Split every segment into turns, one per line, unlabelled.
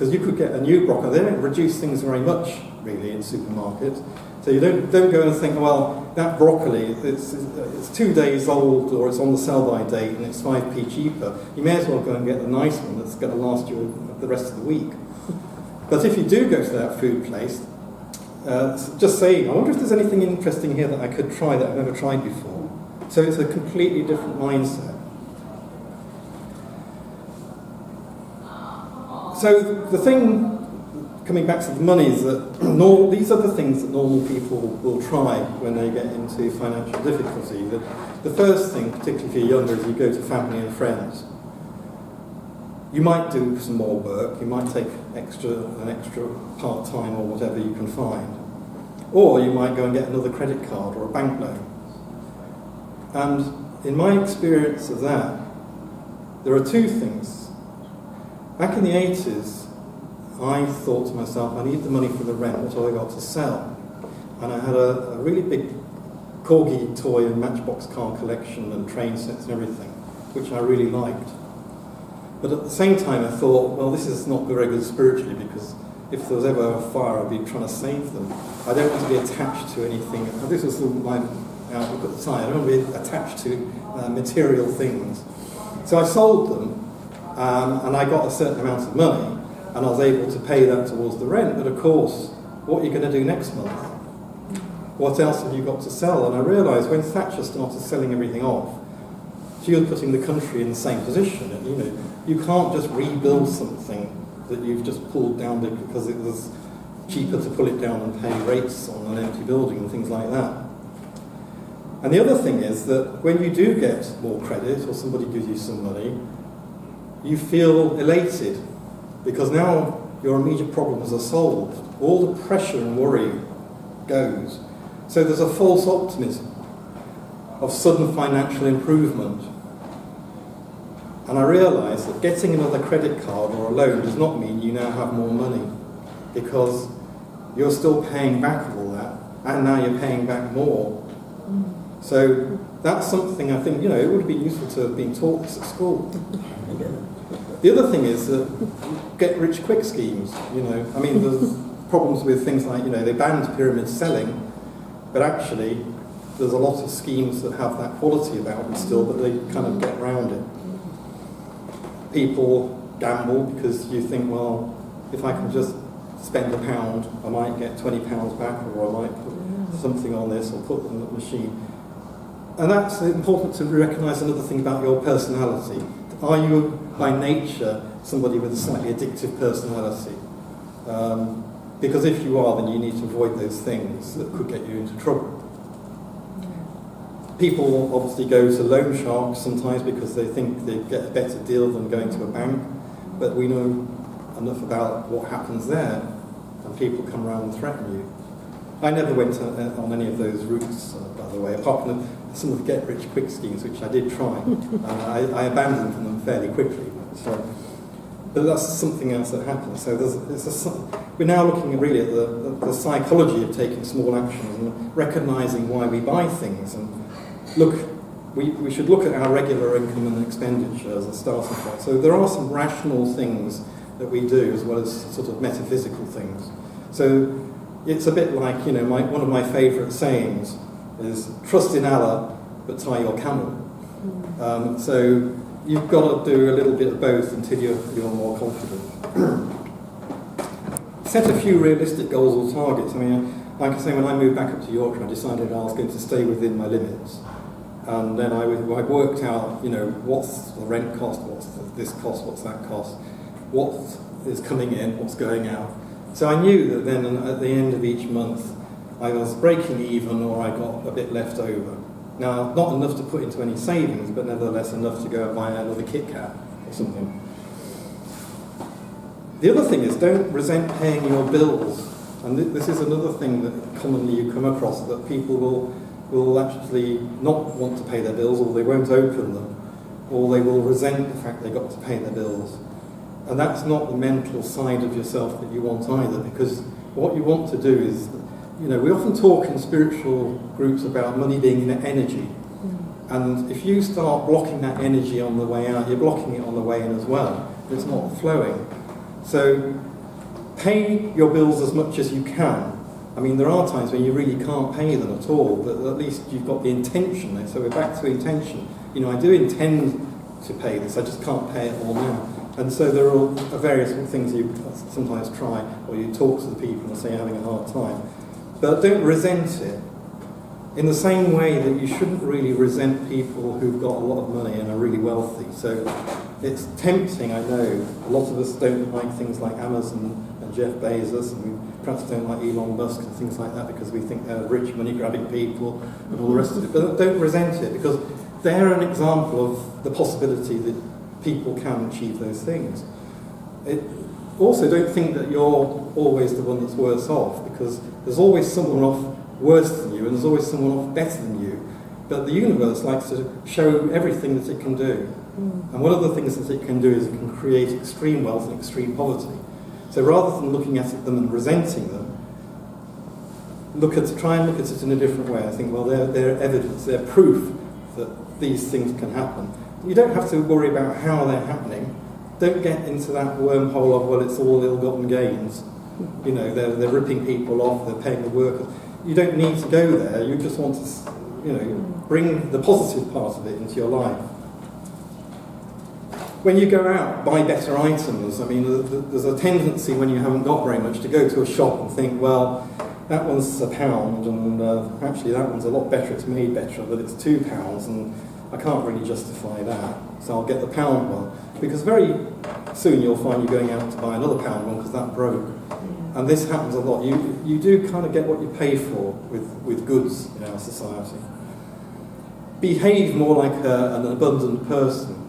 because you could get a new broccoli. They don't reduce things very much, really, in supermarkets. So you don't go and think, well, that broccoli, it's 2 days old, or it's on the sell-by date, and it's 5p cheaper. You may as well go and get the nice one that's going to last you the rest of the week. But if you do go to that food place, just saying, I wonder if there's anything interesting here that I could try that I've never tried before. So it's a completely different mindset. So the thing, coming back to the money, is that these are the things that normal people will try when they get into financial difficulty. The first thing, particularly if you're younger, is you go to family and friends. You might do some more work, you might take an extra part-time or whatever you can find. Or you might go and get another credit card or a bank loan. And in my experience of that, there are two things. Back in the 80s, I thought to myself, I need the money for the rent, what have I got to sell? And I had a really big corgi toy and Matchbox car collection and train sets and everything, which I really liked. But at the same time I thought, well, this is not very good spiritually, because if there was ever a fire, I'd be trying to save them. I don't want to be attached to anything. This was my outlook at the time. I don't want to be attached to material things. So I sold them, and I got a certain amount of money, and I was able to pay that towards the rent. But of course, what are you going to do next month? What else have you got to sell? And I realised when Thatcher started selling everything off, she was putting the country in the same position. You can't just rebuild something that you've just pulled down because it was cheaper to pull it down and pay rates on an empty building and things like that. And the other thing is that when you do get more credit or somebody gives you some money, you feel elated because now your immediate problems are solved. All the pressure and worry goes. So there's a false optimism of sudden financial improvement. And I realised that getting another credit card or a loan does not mean you now have more money, because you're still paying back all that, and now you're paying back more. So that's something I think, it would be useful to have been taught this at school. The other thing is that get-rich-quick schemes. There's problems with things like, they banned pyramid selling, but actually there's a lot of schemes that have that quality about them still, but they kind of get around it. People gamble because you think, well, if I can just spend £1, I might get £20 back, or I might put something on this or put in the machine. And that's important to recognise another thing about your personality. Are you, by nature, somebody with a slightly addictive personality? Because if you are, then you need to avoid those things that could get you into trouble. People obviously go to loan sharks sometimes because they think they get a better deal than going to a bank, but we know enough about what happens there, and people come around and threaten you. I never went on any of those routes, by the way, apart from some of the get-rich-quick schemes, which I did try. I abandoned them fairly quickly. But that's something else that happens. So we're now looking really at the psychology of taking small actions and recognising why we buy things. And we should look at our regular income and expenditure as a starting point. So there are some rational things that we do, as well as sort of metaphysical things. So it's a bit like, one of my favourite sayings is, trust in Allah, but tie your camel. So you've got to do a little bit of both until you're more confident. Set a few realistic goals or targets. Like I say, when I moved back up to Yorkshire, I decided I was going to stay within my limits. And then I worked out, what's the rent cost, what's this cost, what's that cost, what is coming in, what's going out. So I knew that then at the end of each month, I was breaking even or I got a bit left over. Now, not enough to put into any savings, but nevertheless enough to go and buy another Kit Kat or something. The other thing is, don't resent paying your bills. And this is another thing that commonly you come across, that people will actually not want to pay their bills, or they won't open them, or they will resent the fact they've got to pay their bills. And that's not the mental side of yourself that you want either, because what you want to do is, we often talk in spiritual groups about money being an energy. And if you start blocking that energy on the way out, you're blocking it on the way in as well. It's not flowing. So pay your bills as much as you can. I mean, there are times when you really can't pay them at all, but at least you've got the intention. So we're back to intention. You know, I do intend to pay this, I just can't pay it all now. And so there are various things you sometimes try, or you talk to the people and say you're having a hard time. But don't resent it. In the same way that you shouldn't really resent people who've got a lot of money and are really wealthy. So it's tempting, I know. A lot of us don't like things like Amazon and Jeff Bezos, and we perhaps don't like Elon Musk and things like that because we think they're rich, money-grabbing people and all the rest of it. But don't resent it, because they're an example of the possibility that people can achieve those things. Also, don't think that you're always the one that's worse off, because there's always someone off worse than you, and there's always someone off better than you. But the universe likes to show everything that it can do. And one of the things that it can do is it can create extreme wealth and extreme poverty. So rather than looking at them and resenting them, try and look at it in a different way. I think, well, they're evidence, they're proof that these things can happen. You don't have to worry about how they're happening. Don't get into that wormhole of, well, it's all ill-gotten gains. You know, they're ripping people off, they're paying the workers. You don't need to go there. You just want to, bring the positive part of it into your life. When you go out, buy better items. I mean, there's a tendency when you haven't got very much to go to a shop and think, well, that one's £1, and actually that one's a lot better, it's made better, but it's £2, and I can't really justify that, so I'll get the £1 one. Because very soon you'll find you're going out to buy another £1 one because that broke. And this happens a lot. You do kind of get what you pay for with goods in our society. Behave more like an abundant person,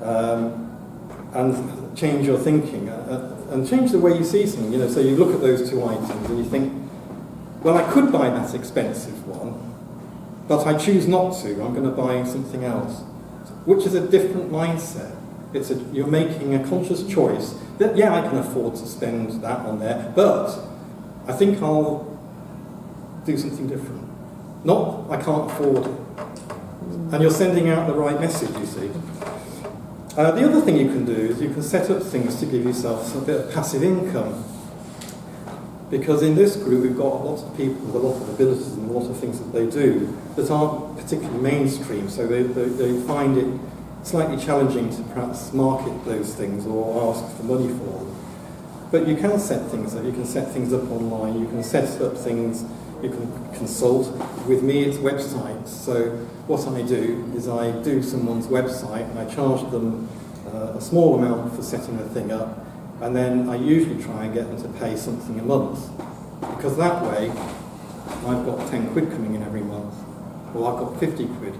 and change your thinking, and change the way you see something. So you look at those two items and you think, well, I could buy that expensive one, but I choose not to. I'm going to buy something else, which is a different mindset. You're making a conscious choice that, yeah, I can afford to spend that on there, but I think I'll do something different. Not, I can't afford it. And you're sending out the right message, you see. The other thing you can do is you can set up things to give yourself a bit of passive income. Because in this group we've got lots of people with a lot of abilities and a lot of things that they do that aren't particularly mainstream, so they find it slightly challenging to perhaps market those things or ask for money for them. But you can set things up. You can set things up online. You can set up things. You can consult. With me, it's websites. So what I do is I do someone's website and I charge them a small amount for setting the thing up, and then I usually try and get them to pay something a month, because that way I've got 10 quid coming in every month, or I've got 50 quid,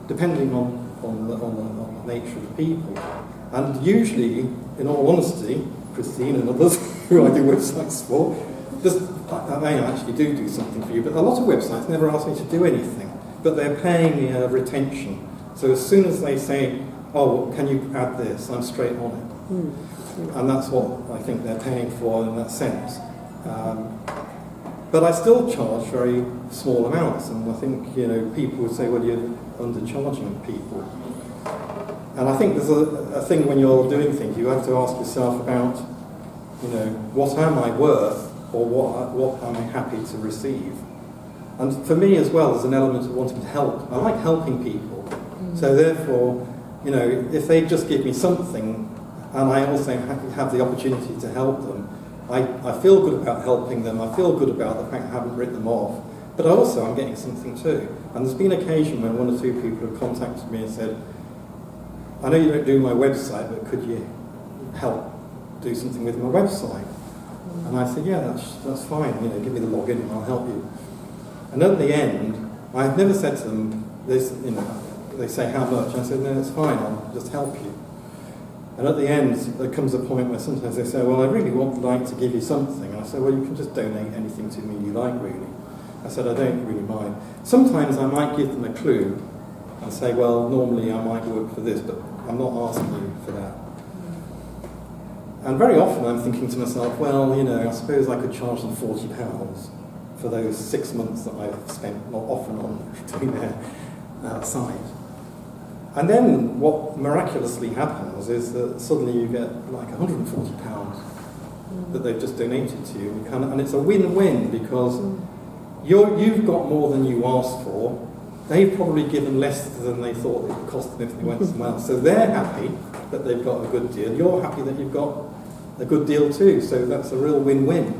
depending on the nature of the people. And usually, in all honesty, Christine and others who I do websites for, I may actually do something for you, but a lot of websites never ask me to do anything, but they're paying me a retention. So as soon as they say, oh, can you add this, I'm straight on it. And that's what I think they're paying for in that sense. But I still charge very small amounts, and I think people would say, well, you're undercharging people. And I think there's a thing when you're doing things, you have to ask yourself about, what am I worth, or what am I happy to receive? And for me as well, there's an element of wanting to help. I like helping people. So therefore, if they just give me something, and I also have the opportunity to help them, I feel good about helping them. I feel good about the fact I haven't written them off. But also I'm getting something too. And there's been occasion when one or two people have contacted me and said, I know you don't do my website, but could you help do something with my website? And I said, yeah, that's fine. Give me the login and I'll help you. And at the end, I've never said to them, they say how much. I said, no, it's fine. I'll just help you. And at the end, there comes a point where sometimes they say, well, I really would like to give you something. And I say, well, you can just donate anything to me you like, really. I said, I don't really mind. Sometimes I might give them a clue and say, well, normally I might work for this, but I'm not asking you for that. And very often I'm thinking to myself, well, I suppose I could charge them £40 for those 6 months that I've spent not off and on doing their site. And then what miraculously happens is that suddenly you get like £140. that they've just donated to you. And it's a win-win because you've got more than you asked for. They've probably given less than they thought it would cost them if they went somewhere else. So they're happy that they've got a good deal. You're happy that you've got a good deal too. So that's a real win-win.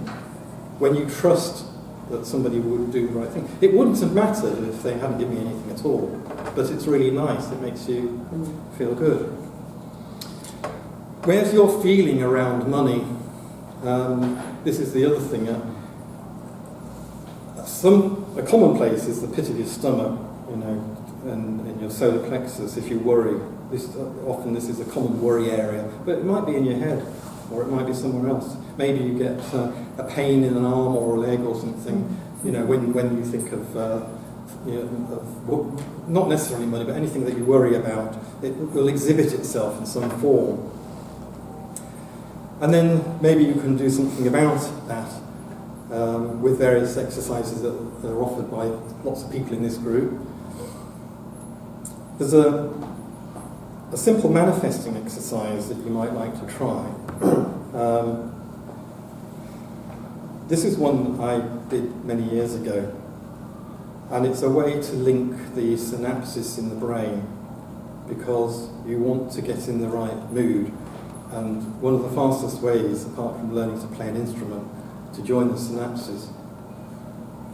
When you trust that somebody would do the right thing. It wouldn't have mattered if they hadn't given me anything at all. But it's really nice. It makes you feel good. Where's your feeling around money? This is the other thing. A common place is the pit of your stomach, and in your solar plexus. If you worry, often this is a common worry area, but it might be in your head, or it might be somewhere else. Maybe you get a pain in an arm or a leg or something. When you think of not necessarily money, but anything that you worry about, it will exhibit itself in some form. And then maybe you can do something about that with various exercises that are offered by lots of people in this group. There's a simple manifesting exercise that you might like to try. This is one I did many years ago, and it's a way to link the synapses in the brain because you want to get in the right mood. And one of the fastest ways, apart from learning to play an instrument, to join the synapses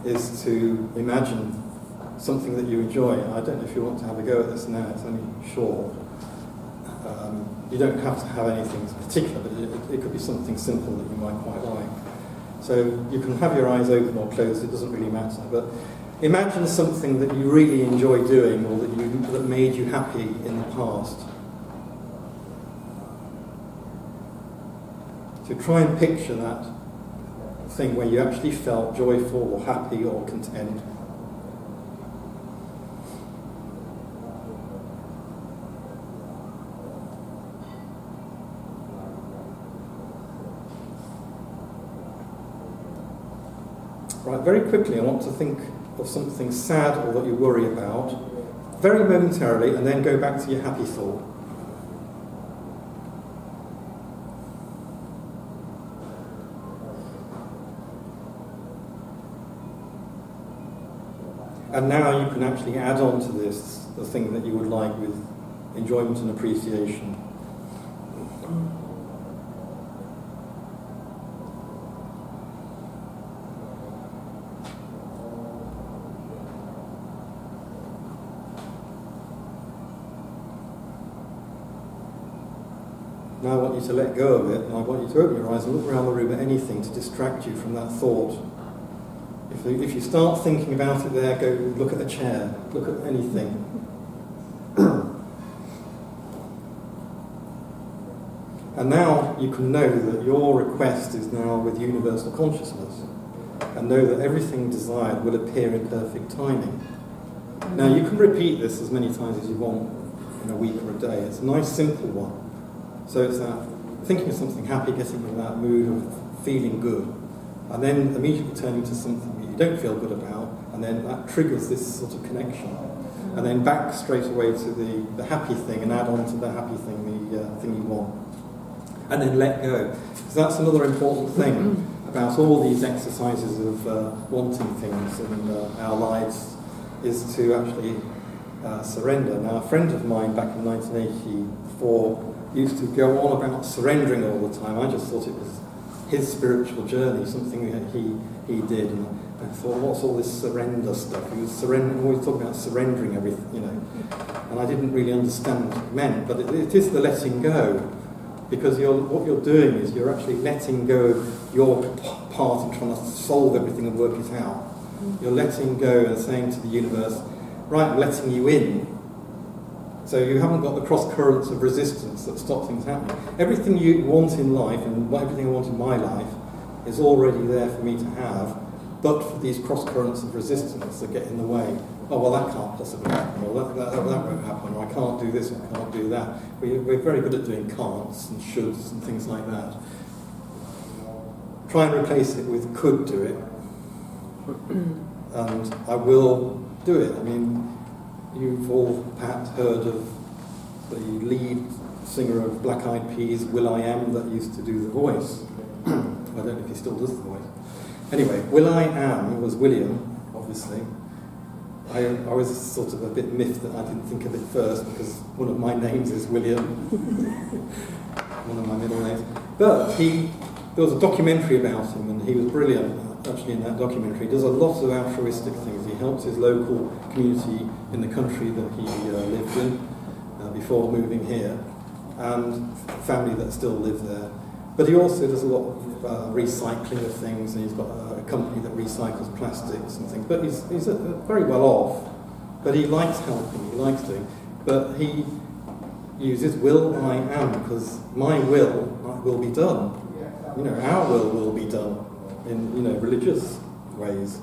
is to imagine something that you enjoy. I don't know if you want to have a go at this now, it's only short. You don't have to have anything particular, but it could be something simple that you might quite like. So you can have your eyes open or closed, it doesn't really matter. But imagine something that you really enjoy doing or that made you happy in the past. So try and picture that thing where you actually felt joyful or happy or content. Right, very quickly I want to think of something sad or that you worry about, very momentarily, and then go back to your happy thought. And now you can actually add on to this the thing that you would like with enjoyment and appreciation. Now I want you to let go of it, and I want you to open your eyes and look around the room at anything to distract you from that thought. If you start thinking about it there, go look at a chair, look at anything. And now you can know that your request is now with universal consciousness, and know that everything desired will appear in perfect timing. Now you can repeat this as many times as you want in a week or a day. It's a nice simple one. So it's that thinking of something happy, getting in that mood of feeling good, and then immediately turning to something that you don't feel good about, and then that triggers this sort of connection. And then back straight away to the happy thing, and add on to the happy thing, the thing you want. And then let go. So that's another important thing about all these exercises of wanting things in our lives, is to actually surrender. Now, a friend of mine back in 1984 used to go on about surrendering all the time. I just thought it was his spiritual journey, something that he did, and I thought, what's all this surrender stuff? He was always talking about surrendering everything, and I didn't really understand what it meant, but it is the letting go, because what you're doing is you're actually letting go of your part in trying to solve everything and work it out. You're letting go and saying to the universe, right, I'm letting you in. So you haven't got the cross currents of resistance that stop things happening. Everything you want in life, and everything I want in my life, is already there for me to have, but for these cross currents of resistance that get in the way. Oh, well, that can't possibly happen, or that won't happen, or I can't do this, or I can't do that. We're very good at doing can'ts and shoulds and things like that. Try and replace it with could do it, and I will do it. I mean, you've all perhaps heard of the lead singer of Black Eyed Peas, Will.i.am, that used to do the voice. I don't know if he still does the voice. Anyway, Will I Am was William, obviously. I was sort of a bit miffed that I didn't think of it first because one of my names is William, one of my middle names. But there was a documentary about him and he was brilliant actually in that documentary. He does a lot of altruistic things. He helps his local community in the country that he lived in before moving here, and family that still live there. But he also does a lot of recycling of things, and he's got a company that recycles plastics and things. But he's very well off, but he likes helping, he likes doing. But he uses will I am, because my will be done. Our will be done in religious ways,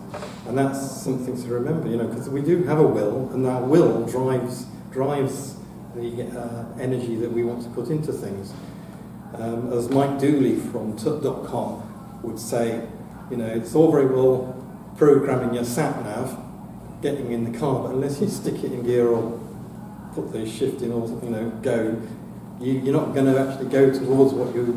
and that's something to remember. Because we do have a will, and that will drives the energy that we want to put into things. As Mike Dooley from tut.com would say, it's all very well programming your sat-nav, getting in the car, but unless you stick it in gear or put the shift in or go, you're not going to actually go towards what you're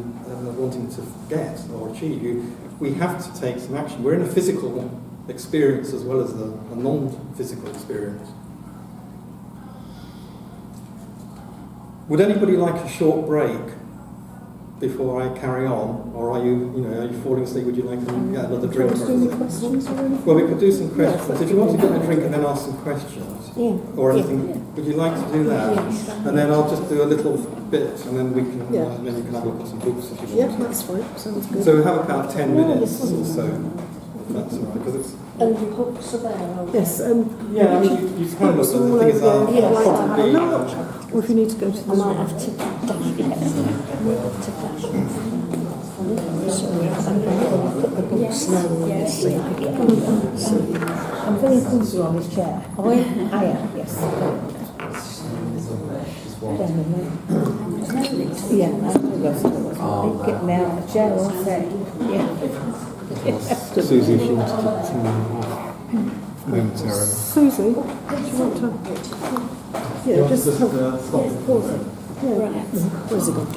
wanting to get or achieve. We have to take some action. We're in a physical experience as well as a non-physical experience. Would anybody like a short break before I carry on, or are you falling asleep? Would you like to get another drink? Well, we could do some questions. If you want to get a drink and then ask some questions, or anything, would you like to do that?
Yes.
And then I'll just do a little bit, and then we can, then you can have a look at some books if you want.
Yeah, that's fine. Sounds good.
So we have about 10 minutes or so. That's all right, because it's.
And the books are there. Yes.
Yeah, I mean, you kind of look at the thing is, I'll probably.
Or if you need to go to the...
I might have to dash to dash. So I'm going to put the books now on the seat. I'm very comfortable on this chair. I am, yes. Yeah, I'm getting out of the chair, won't they? Yeah.
Susie, if you want to come momentarily.
Susie, do you want to... Yeah, just
stop.
pause it. Yeah, right. Where's it gone?